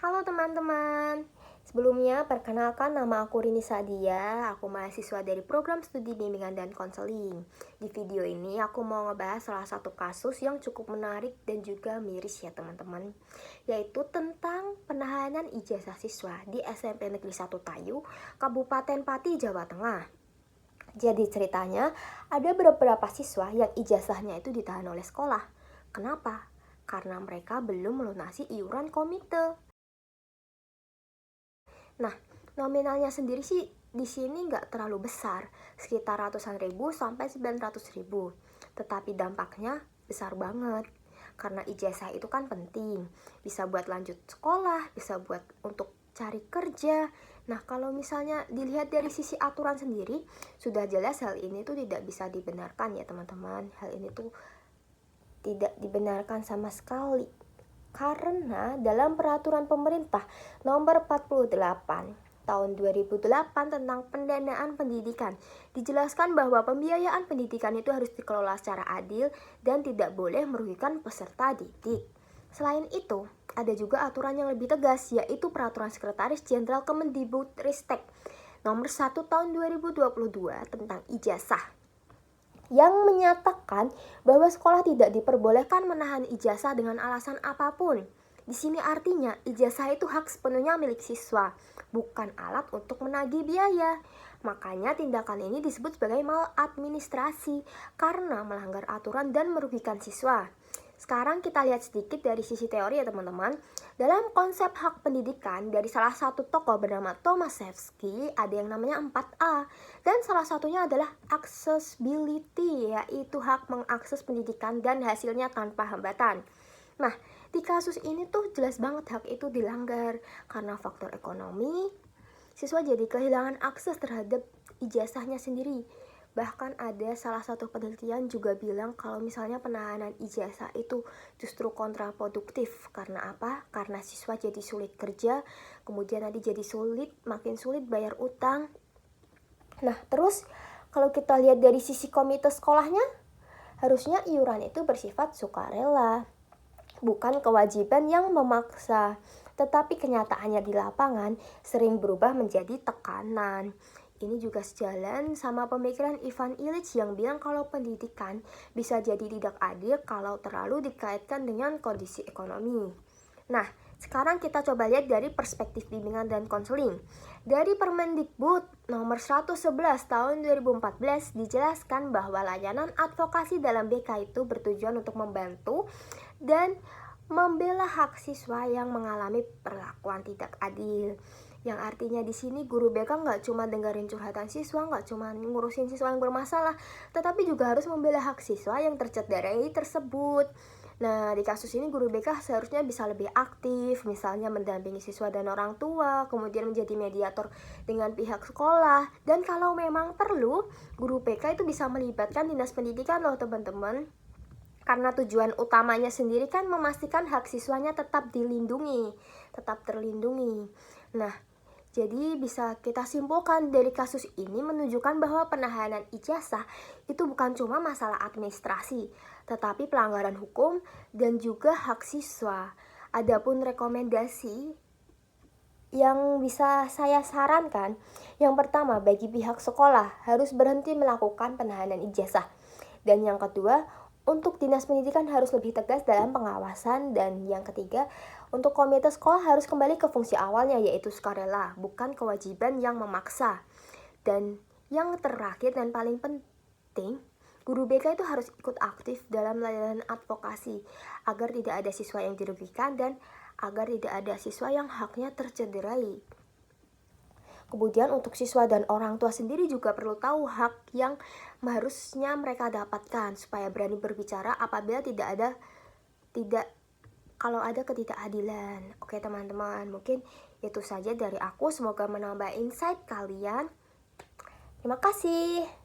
Halo teman-teman, sebelumnya perkenalkan nama aku Rini Sadia, aku mahasiswa dari program studi bimbingan dan konseling. Di video ini aku mau ngebahas salah satu kasus yang cukup menarik dan juga miris ya teman-teman, yaitu tentang penahanan ijazah siswa di SMP Negeri 1 Tayu, Kabupaten Pati, Jawa Tengah. Jadi ceritanya ada beberapa siswa yang ijazahnya itu ditahan oleh sekolah. Kenapa? Karena mereka belum melunasi iuran komite. Nah, nominalnya sendiri sih di sini nggak terlalu besar, sekitar ratusan ribu sampai 900 ribu. Tetapi dampaknya besar banget, karena ijazah itu kan penting. Bisa buat lanjut sekolah, bisa buat untuk cari kerja. Nah, kalau misalnya dilihat dari sisi aturan sendiri, sudah jelas hal ini tuh tidak bisa dibenarkan ya teman-teman. Hal ini tuh tidak dibenarkan sama sekali. Karena dalam peraturan pemerintah nomor 48 tahun 2008 tentang pendanaan pendidikan dijelaskan bahwa pembiayaan pendidikan itu harus dikelola secara adil dan tidak boleh merugikan peserta didik. Selain itu, ada juga aturan yang lebih tegas, yaitu Peraturan Sekretaris Jenderal Kemendikbudristek nomor 1 tahun 2022 tentang ijazah, yang menyatakan bahwa sekolah tidak diperbolehkan menahan ijazah dengan alasan apapun. Di sini artinya ijazah itu hak sepenuhnya milik siswa, bukan alat untuk menagih biaya. Makanya tindakan ini disebut sebagai maladministrasi karena melanggar aturan dan merugikan siswa. Sekarang kita lihat sedikit dari sisi teori ya teman-teman. Dalam konsep hak pendidikan dari salah satu tokoh bernama Tomaszewski ada yang namanya 4A. Dan salah satunya adalah accessibility, yaitu hak mengakses pendidikan dan hasilnya tanpa hambatan. Nah, di kasus ini tuh jelas banget hak itu dilanggar karena faktor ekonomi. Siswa jadi kehilangan akses terhadap ijazahnya sendiri. Bahkan ada salah satu penelitian juga bilang kalau misalnya penahanan ijazah itu justru kontraproduktif. Karena apa? Karena siswa jadi sulit kerja, kemudian nanti jadi makin sulit bayar utang. Nah, terus kalau kita lihat dari sisi komite sekolahnya, harusnya iuran itu bersifat sukarela, bukan kewajiban yang memaksa. Tetapi kenyataannya di lapangan sering berubah menjadi tekanan. Ini juga sejalan sama pemikiran Ivan Illich yang bilang kalau pendidikan bisa jadi tidak adil kalau terlalu dikaitkan dengan kondisi ekonomi. Nah, sekarang kita coba lihat dari perspektif bimbingan dan konseling. Dari Permendikbud nomor 111 tahun 2014 dijelaskan bahwa layanan advokasi dalam BK itu bertujuan untuk membantu dan membela hak siswa yang mengalami perlakuan tidak adil. Yang artinya di sini guru BK nggak cuma dengerin curhatan siswa, nggak cuma ngurusin siswa yang bermasalah, tetapi juga harus membela hak siswa yang tercederai tersebut. Nah, di kasus ini guru BK seharusnya bisa lebih aktif, misalnya mendampingi siswa dan orang tua, kemudian menjadi mediator dengan pihak sekolah. Dan kalau memang perlu, guru BK itu bisa melibatkan dinas pendidikan loh teman-teman. Karena tujuan utamanya sendiri kan memastikan hak siswanya tetap dilindungi, tetap terlindungi. Nah, jadi bisa kita simpulkan dari kasus ini menunjukkan bahwa penahanan ijazah itu bukan cuma masalah administrasi, tetapi pelanggaran hukum dan juga hak siswa. Adapun rekomendasi yang bisa saya sarankan, yang pertama bagi pihak sekolah harus berhenti melakukan penahanan ijazah. Dan yang kedua, untuk dinas pendidikan harus lebih tegas dalam pengawasan. Dan yang ketiga, untuk komite sekolah harus kembali ke fungsi awalnya, yaitu sukarela, bukan kewajiban yang memaksa. Dan yang terakhir dan paling penting, guru BK itu harus ikut aktif dalam layanan advokasi agar tidak ada siswa yang dirugikan dan agar tidak ada siswa yang haknya tercederai. Kemudian untuk siswa dan orang tua sendiri juga perlu tahu hak yang harusnya mereka dapatkan supaya berani berbicara apabila kalau ada ketidakadilan. Oke teman-teman, mungkin itu saja dari aku. Semoga menambah insight kalian. Terima kasih.